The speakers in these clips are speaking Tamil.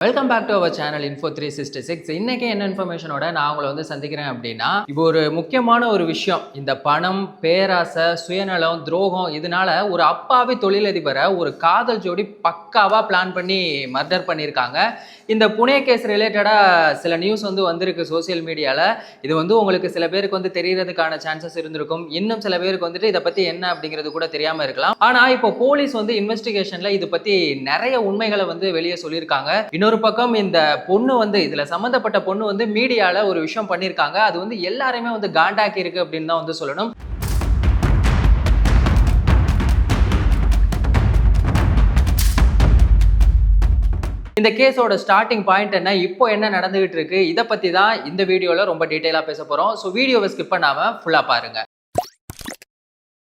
Welcome back to our channel Info 366. இன்னைக்கு என்ன இன்ஃபர்மேஷனோட நான் உங்களை வந்து சந்திக்கிறேன் அப்படின்னா, இப்போ ஒரு முக்கியமான ஒரு விஷயம். இந்த பணம், பேராசை, சுயநலம், துரோகம் இதனால ஒரு அப்பாவி தொழிலதிபரை ஒரு காதல் ஜோடி பக்காவா பிளான் பண்ணி மர்டர் பண்ணியிருக்காங்க. இந்த புனே கேஸ் ரிலேட்டடா சில நியூஸ் வந்து வந்திருக்கு சோசியல் மீடியால. இது வந்து உங்களுக்கு சில பேருக்கு வந்து தெரியறதுக்கான சான்சஸ் இருந்திருக்கும். இன்னும் சில பேருக்கு வந்துட்டு இதை பத்தி என்ன அப்படிங்கிறது கூட தெரியாம இருக்கலாம். ஆனா இப்போ போலீஸ் வந்து இன்வெஸ்டிகேஷன்ல இது பத்தி நிறைய உண்மைகளை வந்து வெளியே சொல்லியிருக்காங்க. இன்னொரு பக்கம் இந்த பொண்ணு வந்து இதுல சம்பந்தப்பட்ட பொண்ணு வந்து மீடியால ஒரு விஷயம் பண்ணியிருக்காங்க. அது வந்து எல்லாருமே வந்து காண்டாக்கி இருக்கு அப்படின்னு தான் வந்து சொல்லணும். இந்த கேஸோட ஸ்டார்டிங் பாயிண்ட் என்ன, இப்போ என்ன நடந்துகிட்டு இருக்கு, இதை பத்தி தான் இந்த வீடியோல ரொம்ப டீடைலா பேச போறோம். ஸோ வீடியோவை ஸ்கிப் பண்ணாம ஃபுல்லா பாருங்க.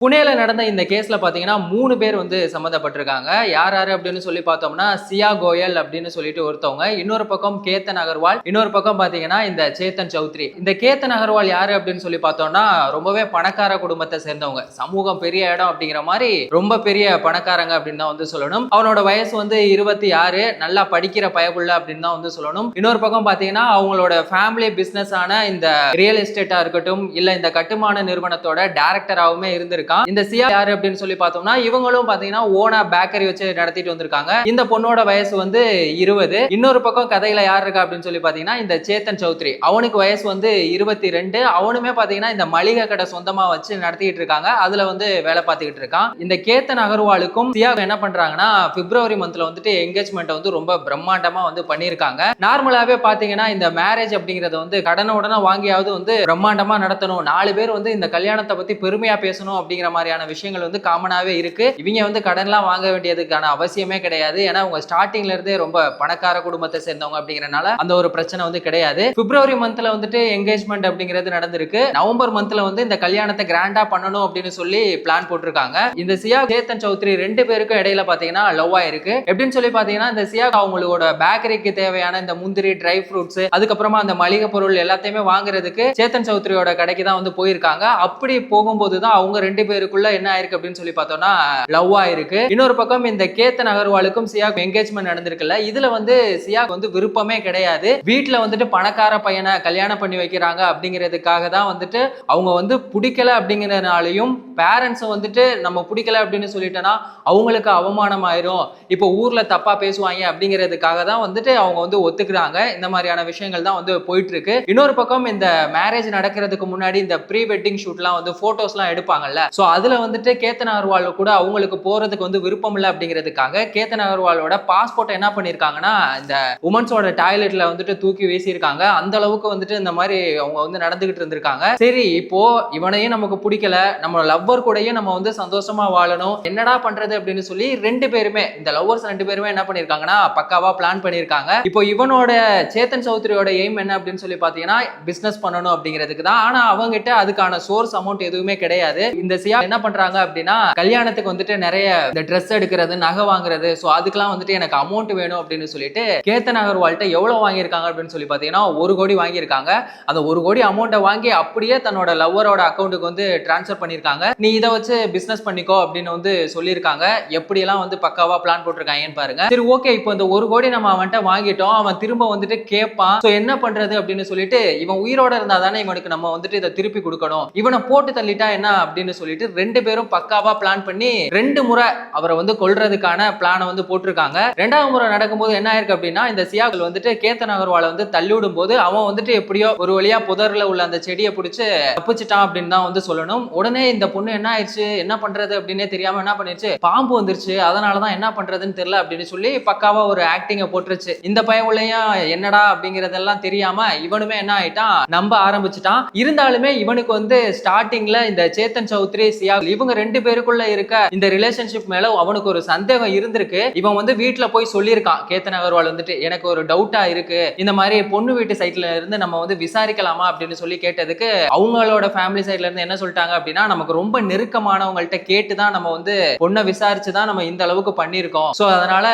புனேல நடந்த இந்த கேஸ்ல பாத்தீங்கன்னா 3 பேர் வந்து சம்மந்தப்பட்டிருக்காங்க. யார் யாரு அப்படின்னு சொல்லி பார்த்தோம்னா, சியா கோயல் அப்படின்னு சொல்லிட்டு ஒருத்தவங்க, இன்னொரு பக்கம் கேத்தன் அகர்வால், இன்னொரு பக்கம் பாத்தீங்கன்னா இந்த சேத்தன் சௌத்ரி. இந்த கேத்தன் அகர்வால் யாரு அப்படின்னு சொல்லி பார்த்தோம்னா, ரொம்பவே பணக்கார குடும்பத்தை சேர்ந்தவங்க. சமூகம் பெரிய இடம் அப்படிங்கிற மாதிரி ரொம்ப பெரிய பணக்காரங்க அப்படின்னு தான் வந்து சொல்லணும். அவனோட வயசு வந்து 26, நல்லா படிக்கிற பயப்புள்ள அப்படின்னு தான் வந்து சொல்லணும். இன்னொரு பக்கம் பாத்தீங்கன்னா அவங்களோட ஃபேமிலி பிசினஸ் ஆன இந்த ரியல் எஸ்டேட்டா இருக்கட்டும், இல்ல இந்த கட்டுமான நிறுவனத்தோட டைரக்டராகவுமே இருந்திருக்கு. இந்த சியா யாரு அப்படின்னு சொல்லி பார்த்தோம்னா, இவங்களும் பாத்தீங்கன்னா ஓனா பேக்கரி வச்சு நடத்திட்டு வந்திருக்காங்க. இந்த பொண்ணோட வயசு வந்து 20. இன்னொரு பக்கம் கதையில யார் இருக்கா அப்படின்னு சொல்லி பாத்தீங்கன்னா இந்த சேத்தன் சௌத்ரி, அவனுக்கு வயசு வந்து 22. அவனுமே பாத்தீங்கன்னா இந்த மளிகை கடை சொந்தமா வச்சு நடத்திட்டு இருக்காங்க. அதுல வந்து வேலை பார்த்துக்கிட்டு இருக்கான். இந்த கேத்தன் அகர்வாலுக்கும் சியா என்ன பண்றாங்கன்னா, பிப்ரவரி மந்த்ல வந்துட்டு என்கேஜ்மெண்ட் வந்து ரொம்ப பிரம்மாண்டமா வந்து பண்ணிருக்காங்க. நார்மலாவே பாத்தீங்கன்னா இந்த மேரேஜ் அப்படிங்கறத வந்து கடனை வாங்கியாவது வந்து பிரம்மாண்டமா நடத்தணும், 4 பேர் வந்து இந்த கல்யாணத்தை பத்தி பெருமையா பேசணும் அப்படிங்கிற மாதிரியான விஷயங்கள் வந்து காமனாவே இருக்கு. இவங்க வந்து கடன்லாம் வாங்க வேண்டியதுக்கான அவசியமே கிடையாது. ஏன்னா அவங்க ஸ்டார்டிங்ல இருந்தே ரொம்ப பணக்கார குடும்பத்தை சேர்ந்தவங்க அப்படிங்கறனால அந்த ஒரு பிரச்சனை வந்து கிடையாது. பிப்ரவரி மந்த்ல வந்துட்டு என்கேஜ்மெண்ட் அப்படிங்கிறது நடந்திருக்கு. நவம்பர் மந்த்ல வந்து இந்த கல்யாணத்தை கிராண்டா பண்ணணும் அப்படின்னு சொல்லி பிளான் போட்டிருக்காங்க. இந்த சியா சேத்தன் சௌத்ரி 2 பேருக்கும் இடையில பாத்தீங்கன்னா லவ் ஆயிருக்கு. எப்படின்னு சொல்லி பாத்தீங்கன்னா, இந்த சியா அவங்களோட பேக்கரிக்கு தேவையான இந்த முந்திரி, ட்ரை ஃப்ரூட்ஸ், அதுக்கப்புறமா அந்த மளிகை பொருள் எல்லாத்தையுமே வாங்குறதுக்கு சேத்தன் சௌத்ரியோட கடைக்கு தான் வந்து போயிருக்காங்க. அப்படி போகும்போது தான் அவங்க 2 பேருக்குள்ள என்ன ஆயிருக்கு அப்படின்னு சொல்லி பார்த்தோம்னா லவ் ஆயிருக்கு. இன்னொரு பக்கம் இந்த கேத்தன் அகர்வாலுக்கும் சியாக்கு என்கேஜ்மெண்ட் நடந்திருக்குல்ல, இதுல வந்து சியாக்கு வந்து விருப்பமே கிடையாது. வீட்டுல வந்துட்டு பணக்கார பையனை கல்யாணம் பண்ணி வைக்கிறாங்க அப்படிங்கிறதுக்காக தான் வந்துட்டு அவங்க வந்து பிடிக்கல அப்படிங்கிறதுனாலையும், பேரண்ட்ஸும் வந்துட்டு நம்ம பிடிக்கல அப்படின்னு சொல்லிட்டோன்னா அவங்களுக்கு அவமானம் ஆயிரும், இப்போ ஊர்ல தப்பா பேசுவாங்க அப்படிங்கிறதுக்காக தான் வந்துட்டு அவங்க வந்து ஒத்துக்கிறாங்க. இந்த மாதிரியான விஷயங்கள் தான் வந்து போயிட்டு இருக்கு. இன்னொரு பக்கம் இந்த மேரேஜ் நடக்கிறதுக்கு முன்னாடி இந்த ப்ரீ வெட்டிங் ஷூட்லாம் வந்து போட்டோஸ்லாம் எடுப்பாங்கல்ல, சோ அதுல வந்துட்டு கேத்தன் அகர்வால் கூட அவங்களுக்கு போறதுக்கு வந்து விருப்பம் இல்லை அப்படிங்கிறதுக்காக கேத்தன் அகர்வாலோட பாஸ்போர்ட் என்ன பண்ணிருக்காங்கன்னா இந்த உமன்ஸோட டாய்லெட்ல வந்துட்டு தூக்கி வீசியிருக்காங்க. அந்த அளவுக்கு வந்துட்டு இந்த மாதிரி அவங்க வந்து நடந்துகிட்டு இருந்திருக்காங்க. சரி, இப்போ இவனையும் நமக்கு பிடிக்கல, நம்ம லவ்வர் கூடயும் நம்ம வந்து சந்தோஷமா வாழணும், என்னடா பண்றது அப்படின்னு சொல்லி 2 பேருமே, இந்த லவ்வர்ஸ் 2 பேருமே என்ன பண்ணிருக்காங்கன்னா பக்காவா பிளான் பண்ணிருக்காங்க. இப்போ இவனோட சேத்தன் சௌத்ரியோட எய்ம் என்ன அப்படின்னு சொல்லி பாத்தீங்கன்னா பிசினஸ் பண்ணணும் அப்படிங்கிறதுக்கு தான். ஆனா அவங்கிட்ட அதுக்கான சோர்ஸ் அமௌண்ட் எதுவுமே கிடையாது. இந்த சியா என்ன பண்றாங்க அப்படின்னா, கல்யாணத்துக்கு வந்துட்டு நிறைய இந்த ட்ரெஸ் எடுக்கிறது, நகை வாங்குறது, சோ அதுக்கெல்லாம் வந்துட்டு எனக்கு அமௌண்ட் வேணும் அப்படின்னு சொல்லிட்டு கேத்தன் அகர்வால்ட்ட எவ்வளவு வாங்கியிருக்காங்க அப்படின்னு சொல்லி பாத்தீங்கன்னா 1 கோடி வாங்கியிருக்காங்க. அந்த 1 கோடி அமௌண்ட்டை வாங்கி அப்படியே தன்னோட லவ்வரோட அக்கௌண்ட்டுக்கு வந்து டிரான்ஸ்ஃபர் பண்ணிருக்காங்க. நீ இதை வச்சு பிசினஸ் பண்ணிக்கோ அப்படின்னு வந்து சொல்லியிருக்காங்க. எப்படி எல்லாம் வந்து பக்காவா பிளான் போட்டிருக்காங்கன்னு பாருங்க. சரி, ஓகே, இப்போ இந்த 1 கோடி நம்ம அவன்கிட்ட வாங்கிட்டோம், அவன் திரும்ப வந்துட்டு கேட்பான், சோ என்ன பண்றது அப்படின்னு சொல்லிட்டு இவன் உயிரோட இருந்தா தானே இவனுக்கு நம்ம வந்துட்டு இதை திருப்பி கொடுக்கணும், இவனை போட்டு தள்ளிட்டா என்ன அப்படின்னு சொல்லிட்டு 2 பேரும் பக்காவா பிளான் பண்ணி 2 முறை அவரை வந்து கொல்றதுக்கான பிளானை வந்து போட்டிருக்காங்க. 2வது முறை நடக்கும்போது என்ன ஆயிருக்கு அப்படின்னா, இந்த சியாக்கள் வந்துட்டு கேத்தன் அகர்வாலை வந்து தள்ளி விடும் போது அவன் வந்துட்டு எப்படியோ ஒரு வழியா புதர்ல உள்ள அந்த செடியை பிடிச்சு தப்பிச்சிட்டான் அப்படின்னு தான் வந்து சொல்லணும். உடனே இந்த பொண்ணு என்ன ஆயிடுச்சு, என்ன பண்றது அப்படின்னே தெரியாம என்ன பண்ணிருச்சு, பாம்பு வந்துருச்சு, அதனாலதான் என்ன பண்றதுன்னு தெரியல அப்படின்னு சொல்லி பக்காவா ஒரு ஆக்டிங்க போட்டுருச்சு. இந்த பயவுலையும் என்னடா அப்படிங்கறதெல்லாம் தெரியாம இவனுமே என்ன ஆயிட்டான், நம்ப ஆரம்பிச்சுட்டான். இருந்தாலுமே இவனுக்கு வந்து ஸ்டார்டிங்ல இந்த சேத்தன் சௌத்ரி, சியா இவங்க 2 பேருக்குள்ள இருக்க இந்த ரிலேஷன்ஷிப் மேல அவனுக்கு ஒரு சந்தேகம் இருந்திருக்கு. இவன் வந்து வீட்டுல போய் சொல்லியிருக்கான், கேத்தன் அகர்வால் வந்துட்டு எனக்கு ஒரு டவுட்டா இருக்கு, இந்த மாதிரி பொண்ணு வீட்டு சைட்ல இருந்து நம்ம வந்து விசாரிக்கலாமா அப்படின்னு சொல்லி கேட்டதுக்கு அவங்களோட ஃபேமிலி சைட்ல இருந்து என்ன சொல்லிட்டாங்க அப்படின்னா, நமக்கு ரொம்ப நெருக்கமானவங்கள்ட்ட கேட்டுதான் நம்ம வந்து பொண்ணை விசாரிச்சுதான் நம்ம இந்த அளவுக்கு பண்ணிருக்கோம், சோ அதனால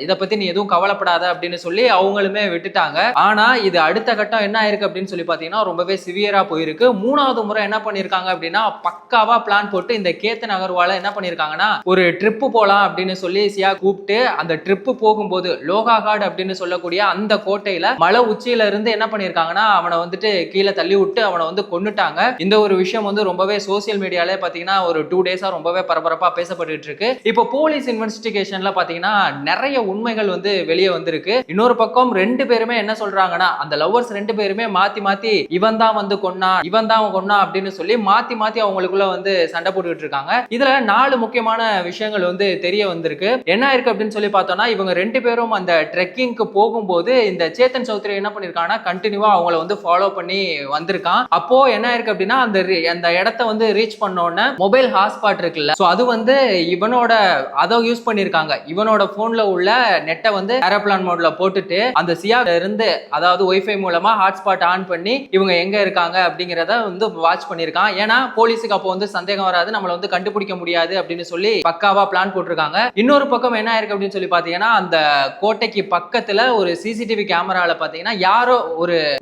இத பத்தி நீ எதுவும் கவலைப்படாத அப்படின்னு சொல்லி அவங்களுமே விட்டுட்டாங்க. ஆனா இது அடுத்த கட்டம் என்ன ஆயிருக்கு அப்படின்னு சொல்லி பாத்தீங்கன்னா ரொம்பவே சிவியரா போயிருக்கு. 3வது முறை என்ன பண்ணிருக்காங்க அப்படின்னா பக்காவா பிளான் போட்டு இந்த கேத்தன் அகர்வாலை என்ன பண்ணிருக்காங்கன்னா ஒரு ட்ரிப் போலாம் அப்படின்னு சொல்லி சியா கூப்பிட்டு அந்த ட்ரிப் போகும்போது லோகாகாட் அப்படின்னு சொல்லக்கூடிய அந்த கோட்டையில மலை உச்சியில இருந்து என்ன பண்ணிருக்காங்கன்னா அவனை வந்துட்டு கீழே தள்ளி விட்டு அவனை வந்து கொன்னுட்டாங்க. இந்த ஒரு விஷயம் வந்து ரொம்பவே சோசியல் மீடியால பாத்தீங்கன்னா ஒரு 2 டேஸா ரொம்பவே பரபரப்பா பேசப்பட்டு இருக்கு. இப்போ போலீஸ் இன்வெஸ்டிகேஷன்ல பாத்தீங்கன்னா நிறைய உண்மைகள் வந்து வெளியே வந்திருக்கு. இன்னொரு பக்கம் 2 பேருமே என்ன சொல்றாங்கன்னா அந்த லவ்வர்ஸ் 2 பேருமே மாத்தி மாத்தி இவன் தான் வந்து கொன்னா அப்படின்னு சொல்லி மாத்தி மாத்தி அவங்களுக்குள்ள வந்து சண்டை போட்டுட்டு இருக்காங்க. இதுல 4 முக்கியமான விஷயங்கள் வந்து தெரிய வந்திருக்கு. என்ன இருக்கு அப்படின்னு சொல்லி பார்த்தோம்னா இவங்க 2 பேரும் அந்த ட்ரெக்கிங்க்கு போகும்போது இந்த சேத்தன் சௌத்ரி என்ன பண்ணிருக்காங்கன்னா கண்டினியூவா அவங்கள வந்து ஃபாலோ பண்ணி வந்திருக்கான். அப்போ என்ன இருக்கு அப்படின்னா அந்த இடத்தை வந்து ரீச் பண்ண உடனே மொபைல் ஹாட்ஸ்பாட் இருக்குல்ல, சோ அது வந்து இவனோட அதை யூஸ் பண்ணிருக்காங்க. இவனோட போன்ல உள்ள நெட்டை வந்து ஏரோப்ளான் மோட்ல போட்டுட்டு அந்த சியால இருந்து அதாவது வைஃபை மூலமா ஹாட்ஸ்பாட் ஆன் பண்ணி இவங்க எங்க இருக்காங்க அப்படிங்கறத வந்து வாட்ச் பண்ணிருக்கான். ஏன்னா போலீஸுக்கு அப்போ வந்து சந்தேகம் வராது, நம்மள வந்து கண்டுபிடிக்க முடியாது அப்படின்னு சொல்லி பக்காவா பிளான் போட்டிருக்காங்க. இன்னொரு பக்கம் என்ன இருக்கு அப்படின்னு சொல்லி பாத்தீங்கன்னா அந்த கோட்டைக்கு பக்கத்துல ஒரு சிசிடிவி கேமரால பாத்தீங்கன்னா யாரோ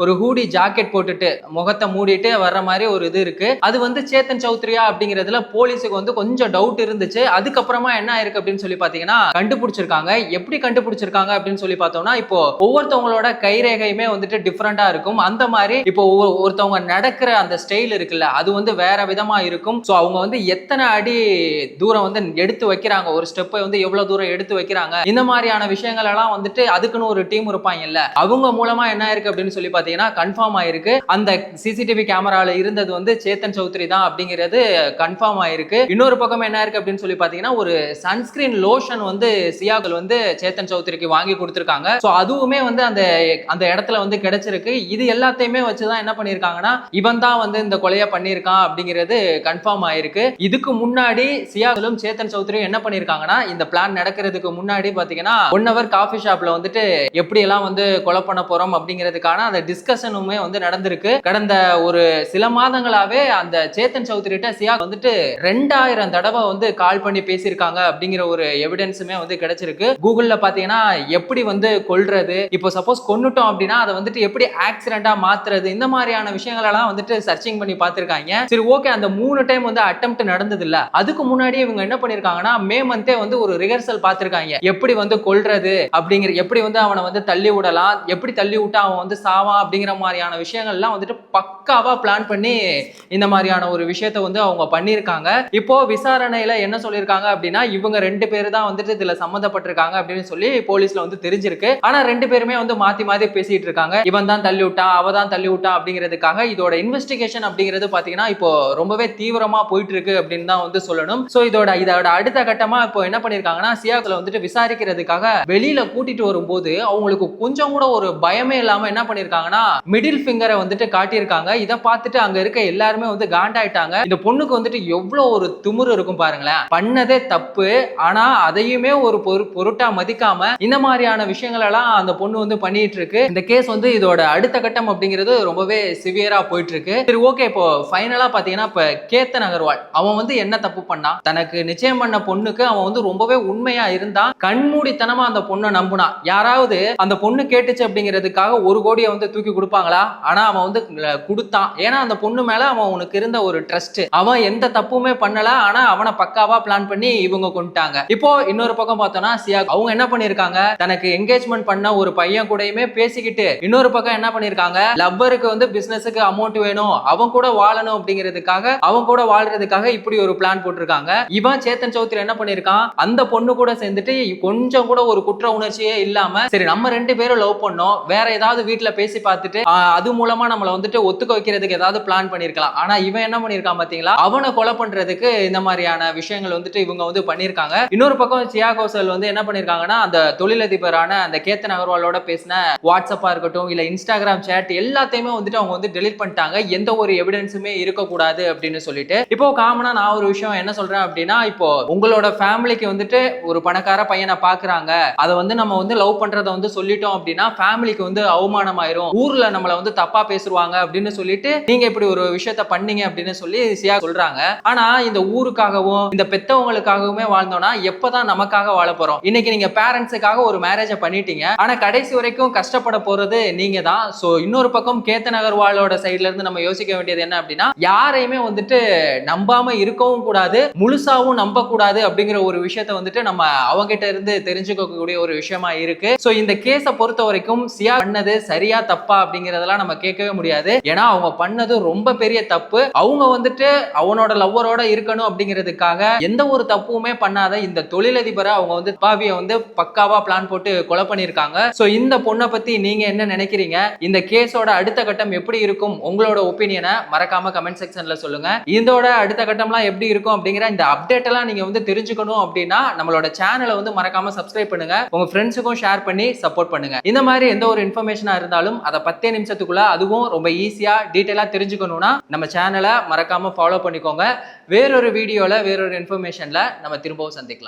ஒரு ஹூடி ஜாக்கெட் போட்டுட்டு முகத்தை மூடிட்டு வர்ற மாதிரி ஒரு இது இருக்கு. அது வந்து சேத்தன் சௌத்ரியா அப்படிங்கிறதுல போலீஸுக்கு வந்து கொஞ்சம் டவுட் இருந்துச்சு. அதுக்கப்புறமா என்ன இருக்கு அப்படின்னு சொல்லி பாத்தீங்கன்னா கண்டுபிடிச்சிருக்காங்க. எப்படி கண்டுபிடிச்சிருக்காங்க அப்படின்னு சொல்லி பார்த்தோம்னா இப்போ ஒவ்வொருத்தவங்களோட கைரேகையுமே வந்துட்டு டிஃபரெண்டா இருக்கும். அந்த மாதிரி இப்போ ஒருத்தவங்க நடக்கிற அந்த ஸ்டைல் இருக்குல்ல அது வந்து வேற விதமா இருக்கும். சோ அவங்க வந்து எத்தனை அடி தூரம் வந்து எடுத்து வைக்கிறாங்க, ஒரு ஸ்டெப்பை வந்து எவ்வளவு தூரம் எடுத்து வைக்கிறாங்க, இந்த மாதிரியான விஷயங்கள் எல்லாம் வந்துட்டு அதுக்குன்னு ஒரு டீம் இருப்பாங்கல்ல, அவங்க மூலமா என்ன இருக்கு அப்படின்னு சொல்லி பாத்தீங்கன்னா கன்ஃபார்ம் ஆயிருக்கு. அந்த சிசிடிவி கேமரால இருந்தது வந்து சேத்தன் சௌத்ரி தான் அப்படிங்கிறது கன்ஃபார்ம் ஆயிருக்கு. இன்னொரு பக்கம் என்ன இருக்கு அப்படின்னு சொல்லி பாத்தீங்கன்னா ஒரு சன்ஸ்கிரீன் லோஷன் வந்து சியாக்கள் வந்து சேத்தன் சௌத்ரிக்கு வாங்கி கொடுத்திருக்காங்க. சோ அதுவுமே வந்து அந்த இடத்துல வந்து கிடைச்சிருக்கு. இது எல்லாத்தையுமே வச்சுதான் என்ன பண்ணிருக்காங்கன்னா இவன் தான் வந்து இந்த கொலையை பண்ணிருக்கான் அப்படிங்கிறது கன்ஃபார்ம் ஆயிருக்கு. இதுக்கு முன்னாடி சியாக்களும் சேத்தன் சௌத்ரியும் என்ன பண்ணிருக்காங்கன்னா இந்த பிளான் நடக்கிறதுக்கு முன்னாடி பாத்தீங்கன்னா 1 hour காஃபி ஷாப்ல வந்துட்டு எப்படி எல்லாம் வந்து கொலை பண்ண போறோம் அப்படிங்கிறதுக்கான அந்த டிஸ்கஷனுமே வந்து நடந்திருக்கு. கடந்த ஒரு சில மாதங்களாவே அந்த சேத்தன் சௌத்ரிட்ட சியா வந்துட்டு 2000 தடவை வந்து கால் பண்ணி பேசியிருக்காங்க அப்படிங்கிற ஒரு எவிடன்ஸுமே வந்து கிடைச்சிருக்கு. கூகுள்ல பாத்தீங்கன்னா எப்படி வந்து கொல்றது, இப்போ சப்போஸ் கொன்னுட்டோம் அப்படின்னா அதை வந்துட்டு எப்படி ஆக்சிடென்டா மாத்துறது, இந்த மாதிரியான விஷயங்கள் எல்லாம் வந்துட்டு சர்ச்சிங் பண்ணி பார்த்திருக்காங்க. சரி ஓகே, அந்த 3 டைம் வந்து அட்டெம்ப்ட் நடந்தது இல்ல, அதுக்கு முன்னாடி இவங்க என்ன பண்ணிருக்காங்கன்னா மே மந்தே வந்து ஒரு ரிஹர்சல் பார்த்திருக்காங்க. எப்படி வந்து கொல்றது அப்படிங்கிற, எப்படி வந்து அவனை வந்து தள்ளி விடலாம், எப்படி தள்ளி விட்டா அவன் வந்து சாவான் அப்படிங்கிற மாதிரியான விஷயங்கள் எல்லாம் வந்துட்டு பக்காவா பிளான் பண்ணி இந்த மாதிரியான ஒரு விஷயத்தை வந்து அவங்க பண்ணிருக்காங்க. இப்போ விசாரணையில என்ன சொல்லிருக்காங்க அப்படின்னா இவங்க 2 பேரு தான் வந்துட்டு இதுல சம்மந்தப்பட்டிருக்காங்க அப்படின்னு சொல்லி போலீஸ்ல வந்து தெரிஞ்சிருக்கு. ஆனா 2 பேருமே வந்து மாத்தி மாத்தி பேசிட்டு இருக்காங்க. இவன் தான் தள்ளி விட்டான், அவ தான் தள்ளி விட்டான் அப்படிங்கிறதுக்காக. இதோட இன்வெஸ்டிகேஷன் அப்படிங்கிறது பாத்தீங்கன்னா இப்போ ரொம்பவே தீவிரமா போயிட்டு இருக்கு அப்படின்னு தான் வந்து சொல்லணும். சோ இதோட அடுத்த கட்டமா இப்போ என்ன பண்ணிருக்காங்கன்னா சியாக்களை வந்துட்டு விசாரிக்கிறதுக்காக வெளியில கூட்டிட்டு வரும்போது அவங்களுக்கு கொஞ்சம் கூட ஒரு பயமே இல்லாம என்ன பண்ணிருக்காங்கன்னா மிடில் ஃபிங்கரை வந்துட்டு காட்டியிருக்காங்க. இதை பார்த்துட்டு அங்க இருக்க எல்லாருமே வந்து காண்டாயிட்டாங்க. இந்த பொண்ணுக்கு வந்துட்டு எவ்வளவு ஒரு திமிரு இருக்கும் பாருங்களேன், பண்ணதே தப்பு ஆனா அதையுமே ஒரு பொருட்டா மதிக்காம இந்த மாதிரியான விஷயங்கள் எல்லாம் அந்த பொண்ணு வந்து பண்ணிட்டு இருக்கு. இந்த கேஸ் வந்து இதோட அடுத்த கட்டம் அப்படிங்கிறது ரொம்பவே சிவியரா போயிட்டு இருக்கு. சரி ஓகே, இப்போ ஃபைனலா பாத்தீங்கன்னா இப்ப கேத்தன் அகர்வால் அவன் வந்து என்ன தப்பு பண்ணான், தனக்கு நிச்சயம் பண்ண பொண்ணுக்கு அவன் வந்து ரொம்பவே உண்மையா இருந்தான். கண்மூடித்தனமா அந்த பொண்ணை நம்புனா. யாராவது அந்த பொண்ணு கேட்டுச்சு அப்படிங்கிறதுக்காக 1 கோடியை வந்து தூக்கி கொடுப்பாங்களா? ஆனா அவன் வந்து கொடுத்தான். ஏன்னா அந்த பொண்ணு மேல அவன் உனக்கு இருந்த ஒரு ட்ரஸ்ட், அவன் எந்த தப்புமே பண்ணல, ஆனா அவனை பக்காவா பிளான் பண்ணி இவங்க கொண்டுட்டாங்க. இப்போ இன்னொரு பக்கம் பார்த்தோம்னா சியா அவங்க என்ன பண்ணிருக்காங்க, தனக்கு என்கேஜ்மெண்ட் பண்ண ஒரு பையன் கூடயுமே பேசிக்கிட்டு இன்னொரு பக்கம் என்ன பண்ணிருக்காங்க, லவ்வருக்கு வந்து பிசினஸுக்கு அமௌண்ட் வேணும், அவன் கூட வாழணும் அப்படிங்கிறதுக்காக, அவன் கூட வாழ்றதுக்காக இப்படி ஒரு பிளான் போட்டிருக்காங்க. இவன் சேத்தன் சௌத்ரி என்ன பண்ணிருக்கான், அந்த பொண்ணு கூட சேர்ந்துட்டு கொஞ்சம் கூட ஒரு குற்ற உணர்ச்சியே இல்லாம சரி நம்ம 2 பேரும் லவ் பண்ணோம், வேற ஏதாவது வீட்டுல பேசி பார்த்துட்டு அது மூலமா நம்மள வந்துட்டு ஒத்துக்க வைக்கிறதுக்கு ஏதாவது பிளான் பண்ணிருக்கலாம். ஆனா இவன் என்ன பண்ணிருக்கான் பாத்தீங்களா, அவனை கொலை பண்றதுக்கு இந்த மாதிரியான விஷயங்கள் வந்துட்டு இவங்க வந்து பண்ணிருக்காங்க. இன்னொரு பக்கம் சியா கோஷல் வந்து என்ன பண்ணிருக்காங்கன்னா அந்த தொழிலதிபரான அந்த கேத்தன் அகர்வாலோட பேசின வாட்ஸ்அப்பா இருக்கட்டும் இல்ல இன்ஸ்டாகிராம் சேட் எல்லாத்தையுமே வந்துட்டு அவங்க வந்து டெலிட் பண்ணிட்டாங்க. எந்த ஒரு எவிடன்ஸுமே இருக்கக்கூடாது அப்படின்னு சொல்லிட்டு. இப்போ காமனா நான் ஒரு விஷயம் என்ன சொல்றேன் அப்படின்னா, இப்போ உங்களோட ஃபேமிலிக்கு வந்துட்டு ஒரு பணக்கார பையனை பாக்குறாங்க, அதை வந்து நம்ம வந்து லவ் பண்றதை வந்து சொல்லிட்டோம் அப்படின்னா ஃபேமிலிக்கு வந்து அவமானம் ஆயிரும், ஊர்ல நம்மள வந்து தப்பா பேசுவாங்க அப்படின்னு சொல்லிட்டு நீங்க இப்படி ஒரு விஷயத்த பண்ணீங்க அப்படின்னு சொல்லி சியா சொல்றாங்க. ஆனா இந்த ஊருக்காகவும் இந்த பெத்தவங்களுக்காகவுமே வாழ்ந்தோம்னா எப்பதான் நமக்காக வாழ போறோம்? இன்னைக்கு நீங்க பேரண்ட்ஸுக்காக ஒரு மேரேஜ பண்ணிட்டீங்க, ஆனா கடைசி வரைக்கும் கஷ்டப்பட போறது நீங்க தான். சோ இன்னொரு பக்கம் கேத்தன் அகர்வாலோட சைடுல இருந்து நம்ம யோசிக்க வேண்டியது என்ன அப்படின்னா, யாரையுமே வந்துட்டு நம்பாம இருக்கவும் கூடாது, முழுசாவும் நம்ப கூடாது அப்படிங்கிற ஒரு விஷயத்த வந்துட்டு நம்ம அவங்கிட்ட இருந்து தெரிஞ்சுக்கக்கூடிய ஒரு விஷயமா இருக்கு. சோ இந்த கேஸை பொறுத்த வரைக்கும் சியா பண்ணது சரியா தப்பா அப்படிங்கறதெல்லாம் நம்ம கேட்கவே முடியாது. ஏன்னா அவங்க பண்ணது ரொம்ப பெரிய தப்பு. அவங்க வந்துட்டு அவனோட லவ்வரோட இருக்கணும் அப்படிங்கிறதுக்காக எந்த ஒரு தப்புமே பண்ணாத இந்த தொழிலதிபரை அவங்க வந்து பாவிய வந்து பக்காவா பிளான் போட்டு கொலை பண்ணிருக்காங்க. சோ இந்த பொண்ணை பத்தி நீங்க என்ன நினைக்கிறீங்க? இந்த கேஸோட அடுத்த கட்டம் எப்படி இருக்கும்? உங்களோட ஒப்பீனியனை மறக்காம கமெண்ட் செக்ஷன்ல சொல்லுங்க. இதோட அடுத்த கட்டம்லாம் எப்படி இருக்கும் அப்படிங்கிற இந்த அப்டேட் எல்லாம் நீங்க வந்து தெரிஞ்சுக்கணும் அப்படின்னா நம்மளோட சேனலை வந்து மறக்காம சப்ஸ்கிரைப் பண்ணுங்க. உங்க ஃப்ரெண்ட்ஸுக்கும் ஷேர் பண்ணி சப்போர்ட் பண்ணுங்க. இந்த மாதிரி எந்த ஒரு இன்ஃபர்மேஷனா இருந்தாலும் அதை 10 நிமிஷத்துக்குள்ள அதுவும் ரொம்ப ஈஸியா டீடைலா தெரிஞ்சுக்கணும்னா நம்ம சேனலை மறக்காம ஃபாலோ பண்ணிக்கோங்க. வேறொரு வீடியோல வேறொரு இன்ஃபர்மேஷன்ல நம்ம திரும்பவும் சந்திக்கலாம்.